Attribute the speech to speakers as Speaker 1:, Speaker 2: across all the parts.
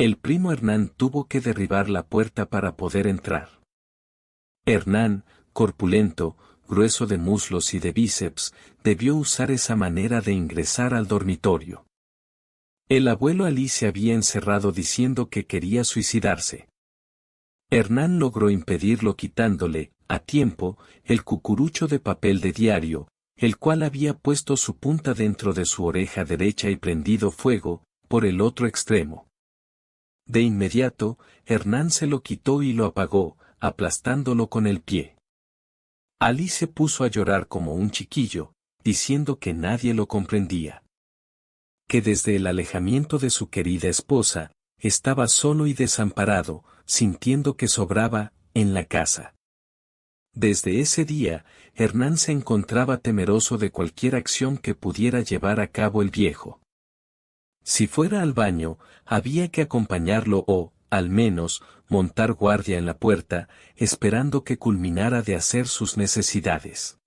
Speaker 1: El primo Hernán tuvo que derribar la puerta para poder entrar. Hernán, corpulento, grueso de muslos y de bíceps, debió usar esa manera de ingresar al dormitorio. El abuelo Alí se había encerrado diciendo que quería suicidarse. Hernán logró impedirlo quitándole, a tiempo, el cucurucho de papel de diario, el cual había puesto su punta dentro de su oreja derecha y prendido fuego, por el otro extremo. De inmediato, Hernán se lo quitó y lo apagó, aplastándolo con el pie. Alí se puso a llorar como un chiquillo, diciendo que nadie lo comprendía. Que desde el alejamiento de su querida esposa, estaba solo y desamparado, sintiendo que sobraba, en la casa. Desde ese día, Hernán se encontraba temeroso de cualquier acción que pudiera llevar a cabo el viejo. Si fuera al baño, había que acompañarlo o, al menos, montar guardia en la puerta, esperando que culminara de hacer sus necesidades.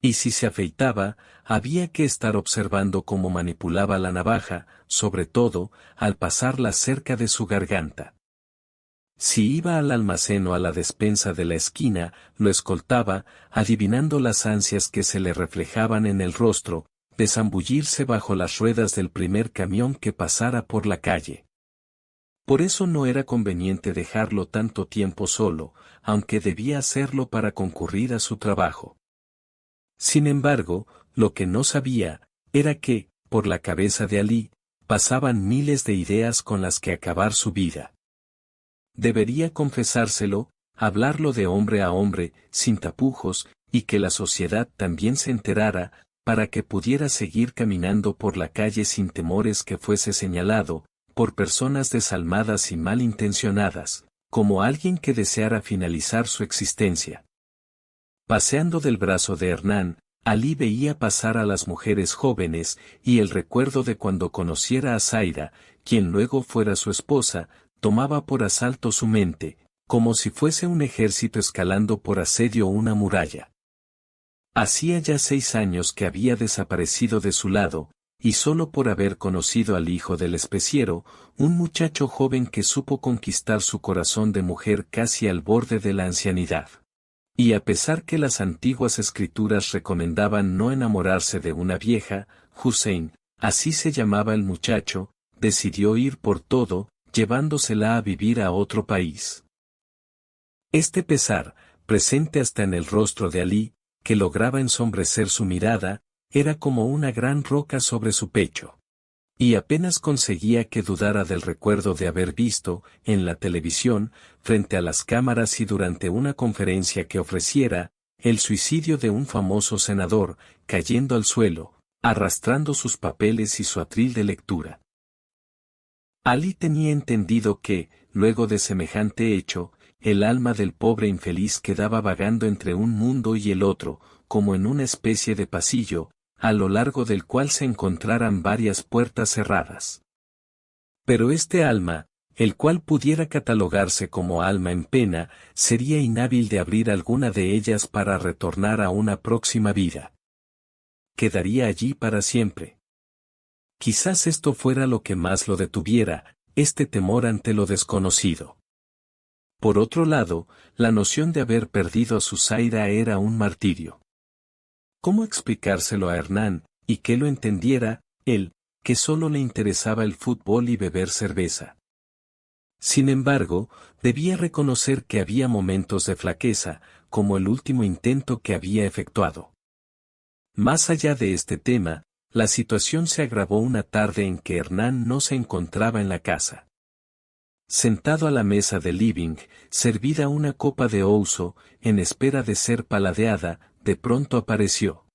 Speaker 1: Y si se afeitaba, había que estar observando cómo manipulaba la navaja, sobre todo, al pasarla cerca de su garganta. Si iba al almacén o a la despensa de la esquina, lo escoltaba, adivinando las ansias que se le reflejaban en el rostro, de zambullirse bajo las ruedas del primer camión que pasara por la calle. Por eso no era conveniente dejarlo tanto tiempo solo, aunque debía hacerlo para concurrir a su trabajo. Sin embargo, lo que no sabía, era que, por la cabeza de Alí, pasaban miles de ideas con las que acabar su vida. Debería confesárselo, hablarlo de hombre a hombre, sin tapujos, y que la sociedad también se enterara, para que pudiera seguir caminando por la calle sin temores que fuese señalado, por personas desalmadas y malintencionadas, como alguien que deseara finalizar su existencia. Paseando del brazo de Hernán, Alí veía pasar a las mujeres jóvenes, y el recuerdo de cuando conociera a Zaira, quien luego fuera su esposa, tomaba por asalto su mente, como si fuese un ejército escalando por asedio una muralla. Hacía ya 6 años que había desaparecido de su lado, y solo por haber conocido al hijo del especiero, un muchacho joven que supo conquistar su corazón de mujer casi al borde de la ancianidad. Y a pesar que las antiguas escrituras recomendaban no enamorarse de una vieja, Hussein, así se llamaba el muchacho, decidió ir por todo, llevándosela a vivir a otro país. Este pesar, presente hasta en el rostro de Alí, que lograba ensombrecer su mirada, era como una gran roca sobre su pecho. Y apenas conseguía que dudara del recuerdo de haber visto, en la televisión, frente a las cámaras y durante una conferencia que ofreciera, el suicidio de un famoso senador, cayendo al suelo, arrastrando sus papeles y su atril de lectura. Alí tenía entendido que, luego de semejante hecho, el alma del pobre infeliz quedaba vagando entre un mundo y el otro, como en una especie de pasillo, a lo largo del cual se encontraran varias puertas cerradas. Pero este alma, el cual pudiera catalogarse como alma en pena, sería inhábil de abrir alguna de ellas para retornar a una próxima vida. Quedaría allí para siempre. Quizás esto fuera lo que más lo detuviera, este temor ante lo desconocido. Por otro lado, la noción de haber perdido a su Zaira era un martirio. ¿Cómo explicárselo a Hernán, y que lo entendiera, él, que solo le interesaba el fútbol y beber cerveza? Sin embargo, debía reconocer que había momentos de flaqueza, como el último intento que había efectuado. Más allá de este tema, la situación se agravó una tarde en que Hernán no se encontraba en la casa. Sentado a la mesa del living, servida una copa de ouzo, en espera de ser paladeada, de pronto apareció.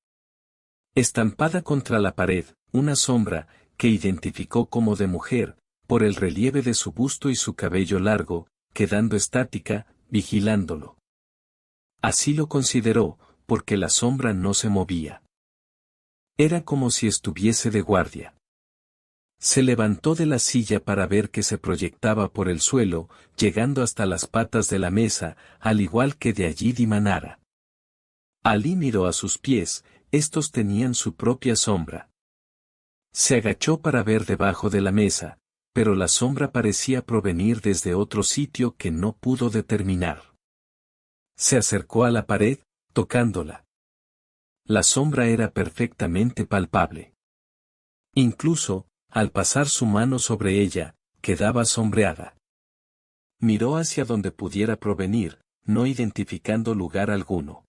Speaker 1: Estampada contra la pared, una sombra, que identificó como de mujer, por el relieve de su busto y su cabello largo, quedando estática, vigilándolo. Así lo consideró, porque la sombra no se movía. Era como si estuviese de guardia. Se levantó de la silla para ver que se proyectaba por el suelo, llegando hasta las patas de la mesa, al igual que de allí dimanara. Alí miró a sus pies, estos tenían su propia sombra. Se agachó para ver debajo de la mesa, pero la sombra parecía provenir desde otro sitio que no pudo determinar. Se acercó a la pared, tocándola. La sombra era perfectamente palpable. Incluso, al pasar su mano sobre ella, quedaba sombreada. Miró hacia donde pudiera provenir, no identificando lugar alguno.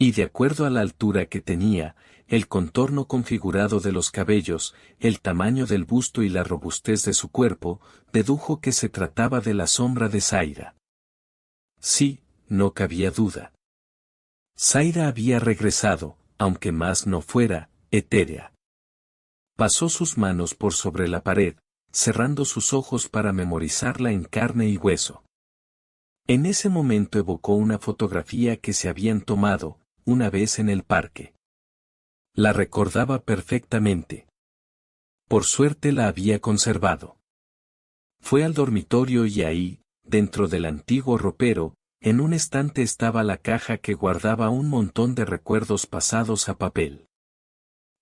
Speaker 1: Y de acuerdo a la altura que tenía, el contorno configurado de los cabellos, el tamaño del busto y la robustez de su cuerpo, dedujo que se trataba de la sombra de Zaira. Sí, no cabía duda. Zaira había regresado, aunque más no fuera, etérea. Pasó sus manos por sobre la pared, cerrando sus ojos para memorizarla en carne y hueso. En ese momento evocó una fotografía que se habían tomado, una vez en el parque. La recordaba perfectamente. Por suerte la había conservado. Fue al dormitorio y ahí, dentro del antiguo ropero, en un estante estaba la caja que guardaba un montón de recuerdos pasados a papel.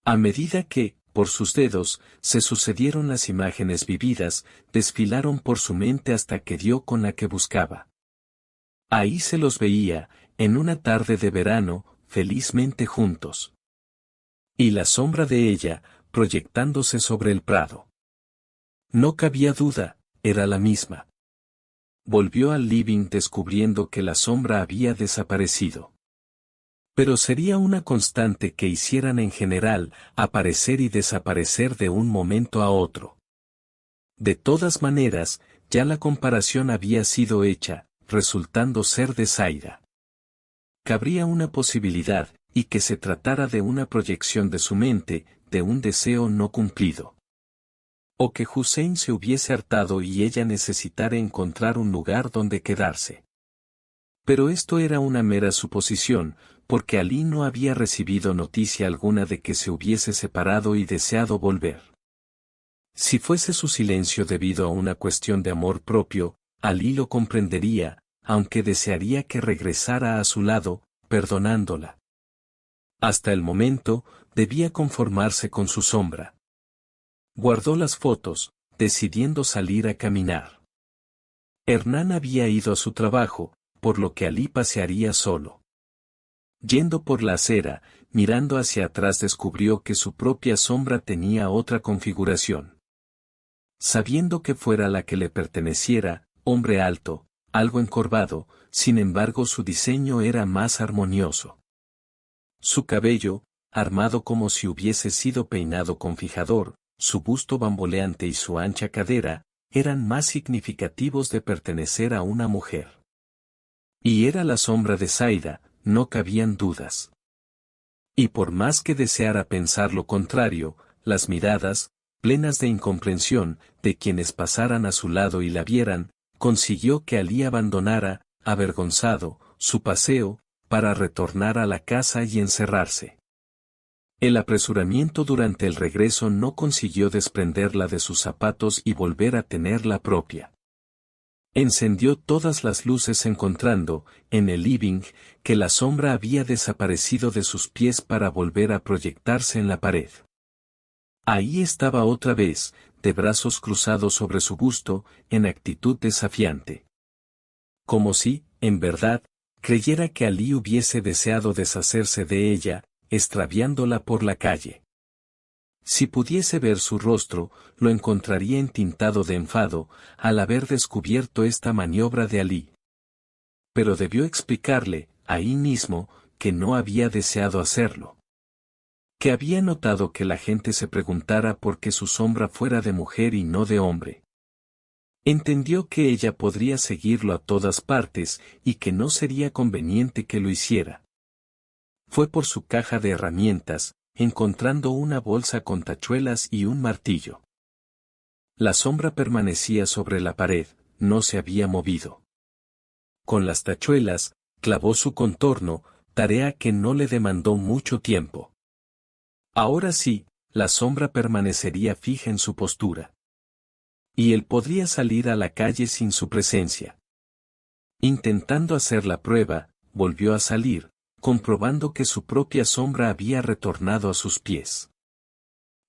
Speaker 1: A medida que, por sus dedos, se sucedieron las imágenes vividas, desfilaron por su mente hasta que dio con la que buscaba. Ahí se los veía, en una tarde de verano, felizmente juntos. Y la sombra de ella, proyectándose sobre el prado. No cabía duda, era la misma. Volvió al living descubriendo que la sombra había desaparecido. Pero sería una constante que hicieran en general, aparecer y desaparecer de un momento a otro. De todas maneras, ya la comparación había sido hecha, resultando ser de Zaira. Cabría una posibilidad, y que se tratara de una proyección de su mente, de un deseo no cumplido. O que Hussein se hubiese hartado y ella necesitara encontrar un lugar donde quedarse. Pero esto era una mera suposición, porque Ali no había recibido noticia alguna de que se hubiese separado y deseado volver. Si fuese su silencio debido a una cuestión de amor propio, Ali lo comprendería, aunque desearía que regresara a su lado, perdonándola. Hasta el momento, debía conformarse con su sombra. Guardó las fotos, decidiendo salir a caminar. Hernán había ido a su trabajo, por lo que Ali pasearía solo. Yendo por la acera, mirando hacia atrás descubrió que su propia sombra tenía otra configuración. Sabiendo que fuera la que le perteneciera, hombre alto, algo encorvado, sin embargo su diseño era más armonioso. Su cabello, armado como si hubiese sido peinado con fijador, su busto bamboleante y su ancha cadera, eran más significativos de pertenecer a una mujer. Y era la sombra de Zaira, no cabían dudas. Y por más que deseara pensar lo contrario, las miradas, plenas de incomprensión, de quienes pasaran a su lado y la vieran, consiguió que Ali abandonara, avergonzado, su paseo, para retornar a la casa y encerrarse. El apresuramiento durante el regreso no consiguió desprenderla de sus zapatos y volver a tener la propia. Encendió todas las luces encontrando, en el living, que la sombra había desaparecido de sus pies para volver a proyectarse en la pared. Ahí estaba otra vez, de brazos cruzados sobre su busto, en actitud desafiante. Como si, en verdad, creyera que Ali hubiese deseado deshacerse de ella, extraviándola por la calle. Si pudiese ver su rostro, lo encontraría entintado de enfado, al haber descubierto esta maniobra de Ali. Pero debió explicarle, ahí mismo, que no había deseado hacerlo. Que había notado que la gente se preguntara por qué su sombra fuera de mujer y no de hombre. Entendió que ella podría seguirlo a todas partes y que no sería conveniente que lo hiciera. Fue por su caja de herramientas, encontrando una bolsa con tachuelas y un martillo. La sombra permanecía sobre la pared, no se había movido. Con las tachuelas, clavó su contorno, tarea que no le demandó mucho tiempo. Ahora sí, la sombra permanecería fija en su postura. Y él podría salir a la calle sin su presencia. Intentando hacer la prueba, volvió a salir, comprobando que su propia sombra había retornado a sus pies.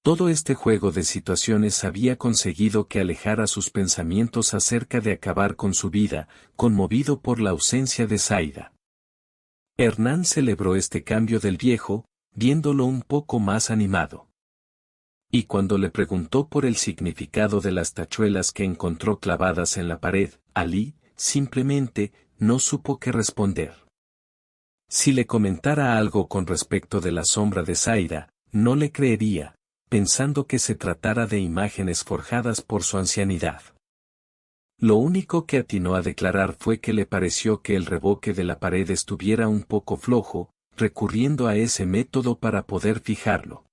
Speaker 1: Todo este juego de situaciones había conseguido que alejara sus pensamientos acerca de acabar con su vida, conmovido por la ausencia de Zaida. Hernán celebró este cambio del viejo, viéndolo un poco más animado. Y cuando le preguntó por el significado de las tachuelas que encontró clavadas en la pared, Alí, simplemente, no supo qué responder. Si le comentara algo con respecto de la sombra de Zaida, no le creería, pensando que se tratara de imágenes forjadas por su ancianidad. Lo único que atinó a declarar fue que le pareció que el revoque de la pared estuviera un poco flojo, recurriendo a ese método para poder fijarlo.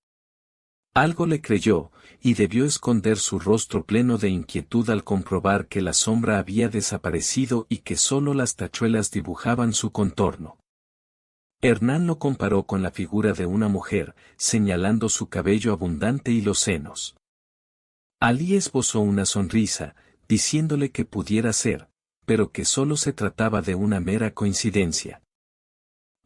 Speaker 1: Algo le creyó, y debió esconder su rostro pleno de inquietud al comprobar que la sombra había desaparecido y que solo las tachuelas dibujaban su contorno. Hernán lo comparó con la figura de una mujer, señalando su cabello abundante y los senos. Alí esbozó una sonrisa, diciéndole que pudiera ser, pero que solo se trataba de una mera coincidencia.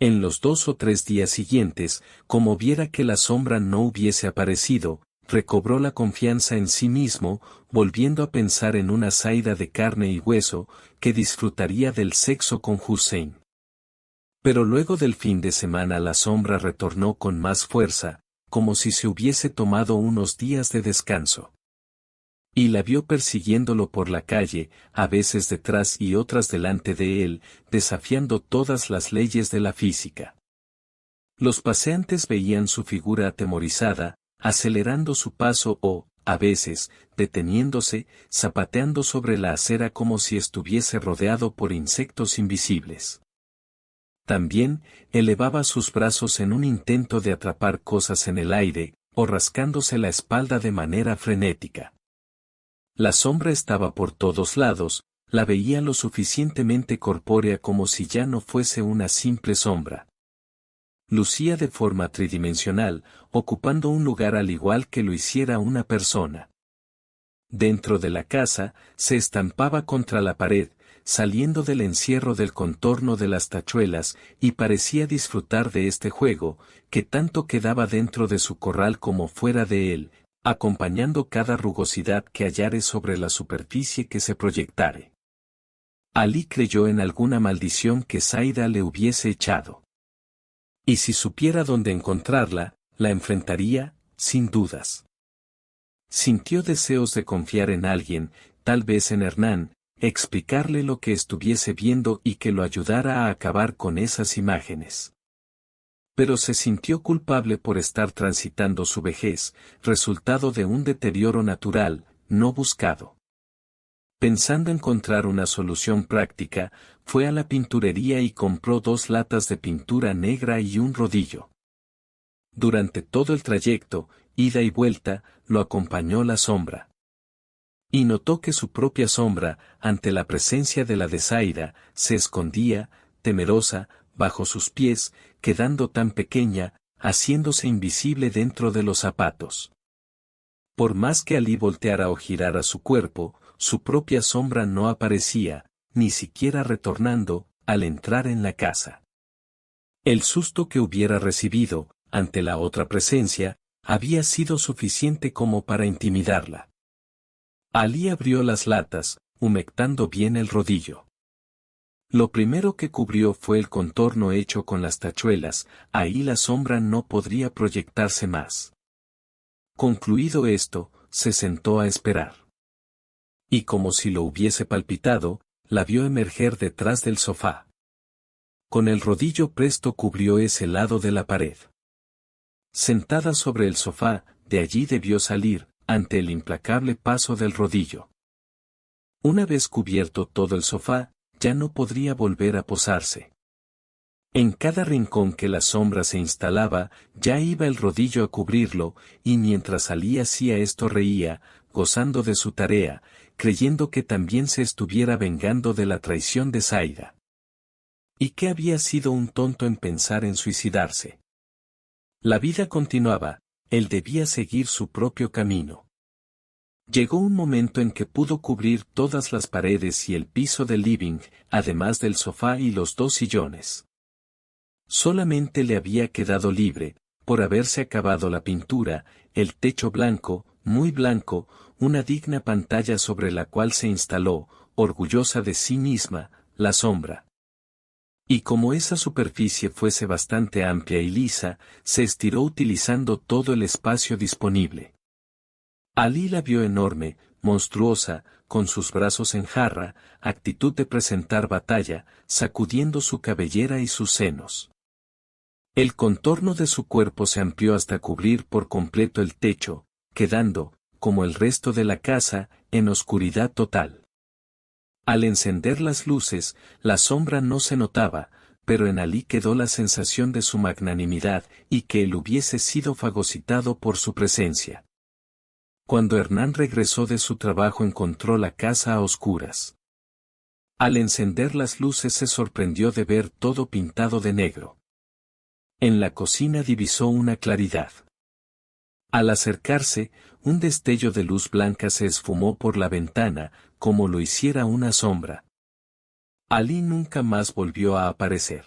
Speaker 1: En los 2 o 3 días siguientes, como viera que la sombra no hubiese aparecido, recobró la confianza en sí mismo, volviendo a pensar en una Zaida de carne y hueso, que disfrutaría del sexo con Hussein. Pero luego del fin de semana la sombra retornó con más fuerza, como si se hubiese tomado unos días de descanso. Y la vio persiguiéndolo por la calle, a veces detrás y otras delante de él, desafiando todas las leyes de la física. Los paseantes veían su figura atemorizada, acelerando su paso o, a veces, deteniéndose, zapateando sobre la acera como si estuviese rodeado por insectos invisibles. También, elevaba sus brazos en un intento de atrapar cosas en el aire, o rascándose la espalda de manera frenética. La sombra estaba por todos lados, la veía lo suficientemente corpórea como si ya no fuese una simple sombra. Lucía de forma tridimensional, ocupando un lugar al igual que lo hiciera una persona. Dentro de la casa, se estampaba contra la pared, saliendo del encierro del contorno de las tachuelas, y parecía disfrutar de este juego, que tanto quedaba dentro de su corral como fuera de él, acompañando cada rugosidad que hallare sobre la superficie que se proyectare. Alí creyó en alguna maldición que Zaida le hubiese echado. Y si supiera dónde encontrarla, la enfrentaría, sin dudas. Sintió deseos de confiar en alguien, tal vez en Hernán, explicarle lo que estuviese viendo y que lo ayudara a acabar con esas imágenes. Pero se sintió culpable por estar transitando su vejez, resultado de un deterioro natural, no buscado. Pensando encontrar una solución práctica, fue a la pinturería y compró 2 latas de pintura negra y un rodillo. Durante todo el trayecto, ida y vuelta, lo acompañó la sombra. Y notó que su propia sombra, ante la presencia de la de Zaida, se escondía, temerosa, bajo sus pies, quedando tan pequeña, haciéndose invisible dentro de los zapatos. Por más que Alí volteara o girara su cuerpo, su propia sombra no aparecía, ni siquiera retornando, al entrar en la casa. El susto que hubiera recibido, ante la otra presencia, había sido suficiente como para intimidarla. Alí abrió las latas, humectando bien el rodillo. Lo primero que cubrió fue el contorno hecho con las tachuelas, ahí la sombra no podría proyectarse más. Concluido esto, se sentó a esperar. Y como si lo hubiese palpitado, la vio emerger detrás del sofá. Con el rodillo presto cubrió ese lado de la pared. Sentada sobre el sofá, de allí debió salir, ante el implacable paso del rodillo. Una vez cubierto todo el sofá, ya no podría volver a posarse. En cada rincón que la sombra se instalaba, ya iba el rodillo a cubrirlo, y mientras Alí hacía esto reía, gozando de su tarea, creyendo que también se estuviera vengando de la traición de Zaida. ¿Y que había sido un tonto en pensar en suicidarse? La vida continuaba, él debía seguir su propio camino. Llegó un momento en que pudo cubrir todas las paredes y el piso del living, además del sofá y los 2 sillones. Solamente le había quedado libre, por haberse acabado la pintura, el techo blanco, muy blanco, una digna pantalla sobre la cual se instaló, orgullosa de sí misma, la sombra. Y como esa superficie fuese bastante amplia y lisa, se estiró utilizando todo el espacio disponible. Alí la vio enorme, monstruosa, con sus brazos en jarra, actitud de presentar batalla, sacudiendo su cabellera y sus senos. El contorno de su cuerpo se amplió hasta cubrir por completo el techo, quedando, como el resto de la casa, en oscuridad total. Al encender las luces, la sombra no se notaba, pero en Alí quedó la sensación de su magnanimidad y que él hubiese sido fagocitado por su presencia. Cuando Hernán regresó de su trabajo encontró la casa a oscuras. Al encender las luces se sorprendió de ver todo pintado de negro. En la cocina divisó una claridad. Al acercarse, un destello de luz blanca se esfumó por la ventana, como lo hiciera una sombra. Alí nunca más volvió a aparecer.